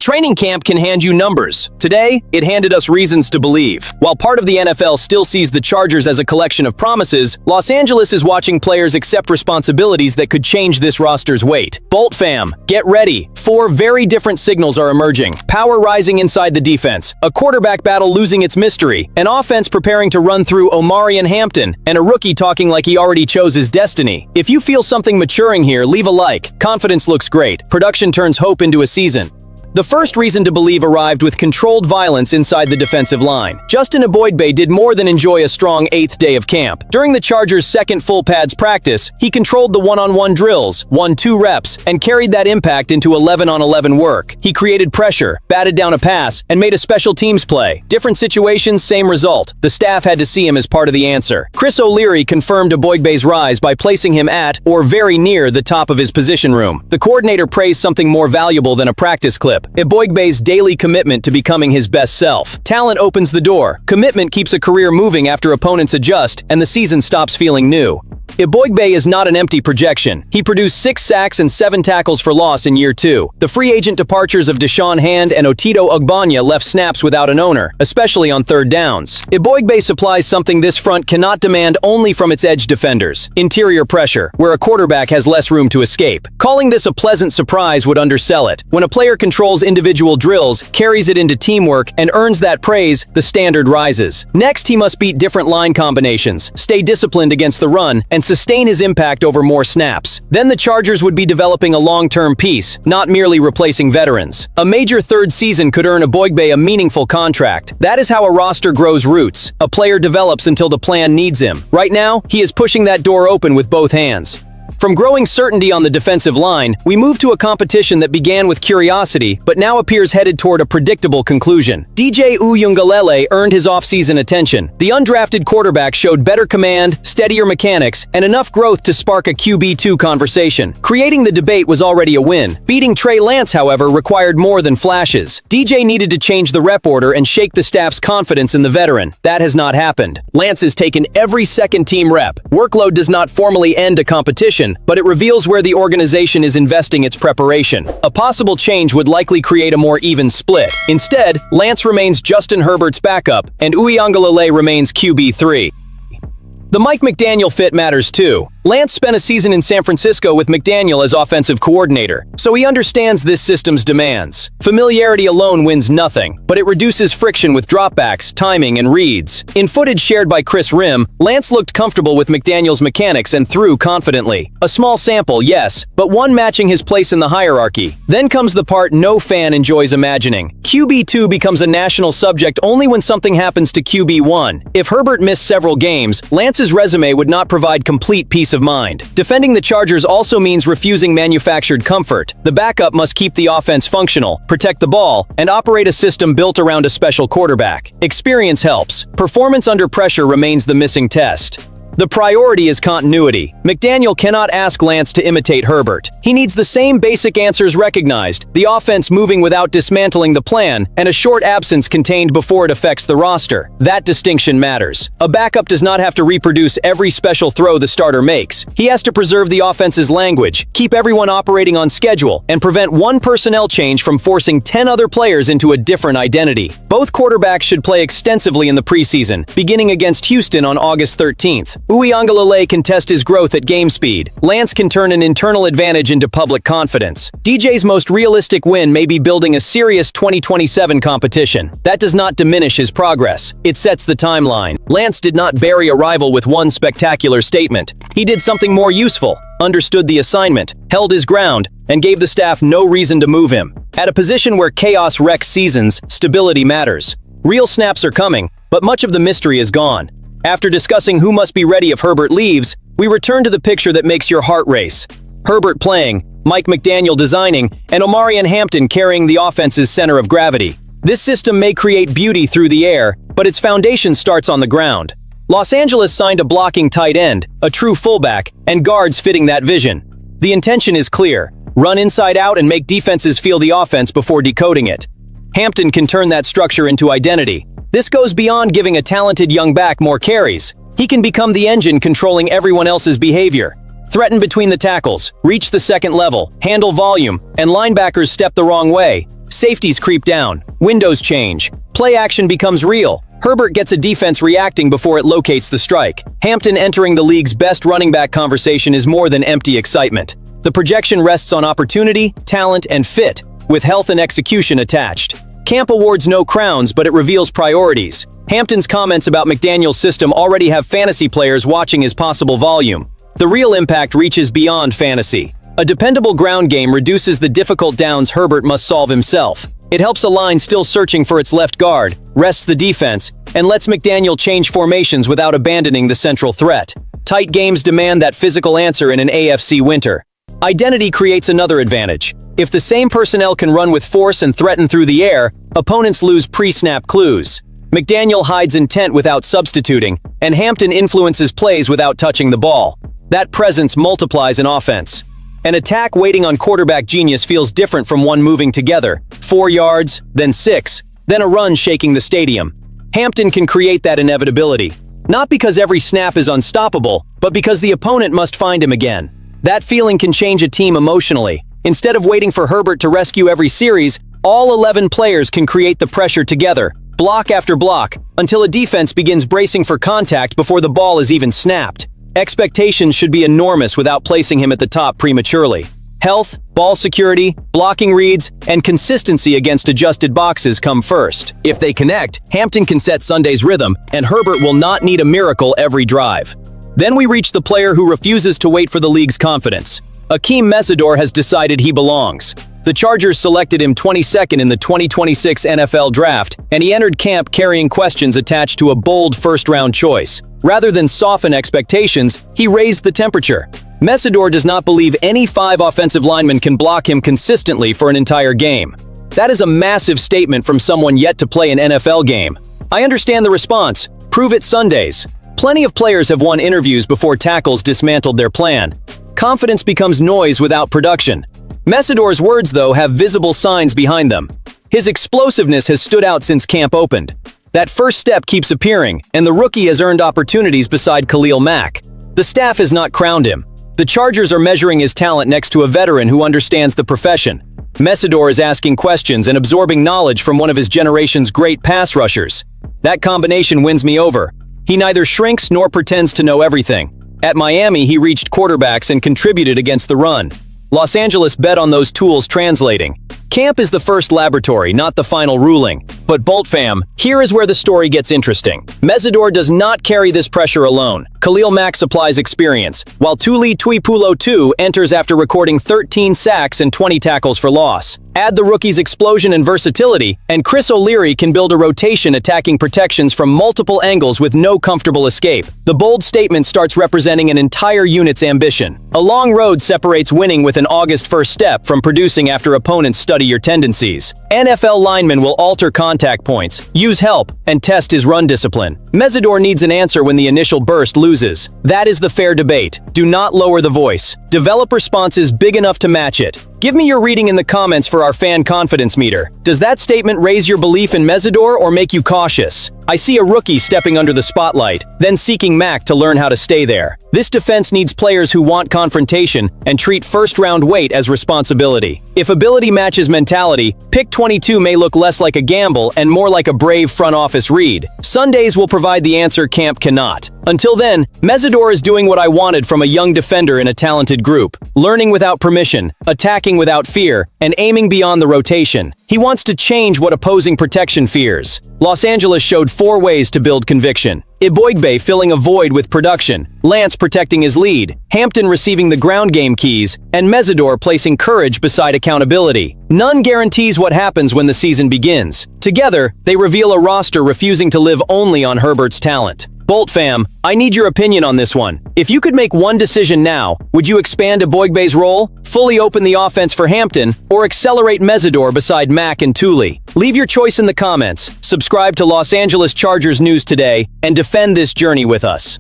Training camp can hand you numbers. Today, it handed us reasons to believe. While part of the NFL still sees the Chargers as a collection of promises, Los Angeles is watching players accept responsibilities that could change this roster's weight. Bolt fam, get ready. 4 very different signals are emerging. Power rising inside the defense, a quarterback battle losing its mystery, an offense preparing to run through Omari and Hampton, and a rookie talking like he already chose his destiny. If you feel something maturing here, leave a like. Confidence looks great. Production turns hope into a season. The first reason to believe arrived with controlled violence inside the defensive line. Justin Eboigbe did more than enjoy a strong 8th day of camp. During the Chargers' second full pads practice, he controlled the one-on-one drills, won 2 reps, and carried that impact into 11-on-11 work. He created pressure, batted down a pass, and made a special teams play. Different situations, same result. The staff had to see him as part of the answer. Chris O'Leary confirmed Eboigbe's rise by placing him at, or very near, the top of his position room. The coordinator praised something more valuable than a practice clip: Eboigbe's daily commitment to becoming his best self. Talent opens the door. Commitment keeps a career moving after opponents adjust and the season stops feeling new. Eboigbe is not an empty projection. He produced 6 sacks and 7 tackles for loss in year 2. The free agent departures of Deshaun Hand and Otito Ogbanya left snaps without an owner, especially on 3rd downs. Eboigbe supplies something this front cannot demand only from its edge defenders: interior pressure, where a quarterback has less room to escape. Calling this a pleasant surprise would undersell it. When a player controls individual drills, carries it into teamwork, and earns that praise, the standard rises. Next, he must beat different line combinations, stay disciplined against the run, and sustain his impact over more snaps. Then the Chargers would be developing a long-term piece, not merely replacing veterans. A major 3rd season could earn Eboigbe a meaningful contract. That is how a roster grows roots. A player develops until the plan needs him. Right now, he is pushing that door open with both hands. From growing certainty on the defensive line, we move to a competition that began with curiosity, but now appears headed toward a predictable conclusion. DJ Uiagalelei earned his offseason attention. The undrafted quarterback showed better command, steadier mechanics, and enough growth to spark a QB2 conversation. Creating the debate was already a win. Beating Trey Lance, however, required more than flashes. DJ needed to change the rep order and shake the staff's confidence in the veteran. That has not happened. Lance has taken every second-team rep. Workload does not formally end a competition, but it reveals where the organization is investing its preparation. A possible change would likely create a more even split. Instead, Lance remains Justin Herbert's backup, and Uiagalelei remains QB3. The Mike McDaniel fit matters too. Lance spent a season in San Francisco with McDaniel as offensive coordinator, so he understands this system's demands. Familiarity alone wins nothing, but it reduces friction with dropbacks, timing, and reads. In footage shared by Chris Rim, Lance looked comfortable with McDaniel's mechanics and threw confidently. A small sample, yes, but one matching his place in the hierarchy. Then comes the part no fan enjoys imagining. QB2 becomes a national subject only when something happens to QB1. If Herbert missed several games, Lance's resume would not provide complete peace of mind. Defending the Chargers also means refusing manufactured comfort. The backup must keep the offense functional, protect the ball, and operate a system built around a special quarterback. Experience helps. Performance under pressure remains the missing test. The priority is continuity. McDaniel cannot ask Lance to imitate Herbert. He needs the same basic answers recognized, the offense moving without dismantling the plan, and a short absence contained before it affects the roster. That distinction matters. A backup does not have to reproduce every special throw the starter makes. He has to preserve the offense's language, keep everyone operating on schedule, and prevent one personnel change from forcing 10 other players into a different identity. Both quarterbacks should play extensively in the preseason, beginning against Houston on August 13th. Uiagalelei can test his growth at game speed. Lance can turn an internal advantage into public confidence. DJ's most realistic win may be building a serious 2027 competition. That does not diminish his progress. It sets the timeline. Lance did not bury a rival with one spectacular statement. He did something more useful, understood the assignment, held his ground, and gave the staff no reason to move him. At a position where chaos wrecks seasons, stability matters. Real snaps are coming, but much of the mystery is gone. After discussing who must be ready if Herbert leaves, we return to the picture that makes your heart race. Herbert playing, Mike McDaniel designing, and Omari and Hampton carrying the offense's center of gravity. This system may create beauty through the air, but its foundation starts on the ground. Los Angeles signed a blocking tight end, a true fullback, and guards fitting that vision. The intention is clear: run inside out and make defenses feel the offense before decoding it. Hampton can turn that structure into identity. This goes beyond giving a talented young back more carries. He can become the engine controlling everyone else's behavior. Threaten between the tackles, reach the second level, handle volume, and linebackers step the wrong way. Safeties creep down, windows change, play action becomes real. Herbert gets a defense reacting before it locates the strike. Hampton entering the league's best running back conversation is more than empty excitement. The projection rests on opportunity, talent, and fit, with health and execution attached. Camp awards no crowns, but it reveals priorities. Hampton's comments about McDaniel's system already have fantasy players watching his possible volume. The real impact reaches beyond fantasy. A dependable ground game reduces the difficult downs Herbert must solve himself. It helps a line still searching for its left guard, rests the defense, and lets McDaniel change formations without abandoning the central threat. Tight games demand that physical answer in an AFC winter. Identity creates another advantage. If the same personnel can run with force and threaten through the air, opponents lose pre-snap clues. McDaniel hides intent without substituting, and Hampton influences plays without touching the ball. That presence multiplies an offense. An attack waiting on quarterback genius feels different from one moving together. 4 yards, then 6, then a run shaking the stadium. Hampton can create that inevitability. Not because every snap is unstoppable, but because the opponent must find him again. That feeling can change a team emotionally. Instead of waiting for Herbert to rescue every series, all 11 players can create the pressure together, block after block, until a defense begins bracing for contact before the ball is even snapped. Expectations should be enormous without placing him at the top prematurely. Health, ball security, blocking reads, and consistency against adjusted boxes come first. If they connect, Hampton can set Sunday's rhythm, and Herbert will not need a miracle every drive. Then we reach the player who refuses to wait for the league's confidence. Akeem Mesidor has decided he belongs. The Chargers selected him 22nd in the 2026 NFL Draft, and he entered camp carrying questions attached to a bold first-round choice. Rather than soften expectations, he raised the temperature. Mesidor does not believe any 5 offensive linemen can block him consistently for an entire game. That is a massive statement from someone yet to play an NFL game. I understand the response. Prove it Sundays. Plenty of players have won interviews before tackles dismantled their plan. Confidence becomes noise without production. Mesidor's words, though, have visible signs behind them. His explosiveness has stood out since camp opened. That first step keeps appearing, and the rookie has earned opportunities beside Khalil Mack. The staff has not crowned him. The Chargers are measuring his talent next to a veteran who understands the profession. Mesidor is asking questions and absorbing knowledge from one of his generation's great pass rushers. That combination wins me over. He neither shrinks nor pretends to know everything. At Miami, he reached quarterbacks and contributed against the run. Los Angeles bet on those tools translating. Camp is the first laboratory, not the final ruling. But Bolt fam, here is where the story gets interesting. Mesidor does not carry this pressure alone. Khalil Mack supplies experience, while Tuli Tuipulotu II enters after recording 13 sacks and 20 tackles for loss. Add the rookie's explosion and versatility, and Chris O'Leary can build a rotation attacking protections from multiple angles with no comfortable escape. The bold statement starts representing an entire unit's ambition. A long road separates winning with an August first step from producing after opponents study your tendencies. NFL linemen will alter contact points, use help, and test his run discipline. Mesidor needs an answer when the initial burst loses. That is the fair debate. Do not lower the voice. Develop responses big enough to match it. Give me your reading in the comments for our fan confidence meter. Does that statement raise your belief in Mesidor or make you cautious? I see a rookie stepping under the spotlight, then seeking Mack to learn how to stay there. This defense needs players who want confrontation and treat first-round weight as responsibility. If ability matches mentality, pick 22 may look less like a gamble and more like a brave front office read. Sundays will provide the answer camp cannot. Until then, Mesidor is doing what I wanted from a young defender in a talented group. Learning without permission, attacking without fear, and aiming beyond the rotation. He wants to change what opposing protection fears. Los Angeles showed 4 ways to build conviction. Iboigbe filling a void with production, Lance protecting his lead, Hampton receiving the ground game keys, and Mesidor placing courage beside accountability. None guarantees what happens when the season begins. Together, they reveal a roster refusing to live only on Herbert's talent. Bolt fam, I need your opinion on this one. If you could make one decision now, would you expand Iboigbe's role, fully open the offense for Hampton, or accelerate Mesidor beside Mack and Tuli? Leave your choice in the comments, subscribe to Los Angeles Chargers News Today, and defend this journey with us.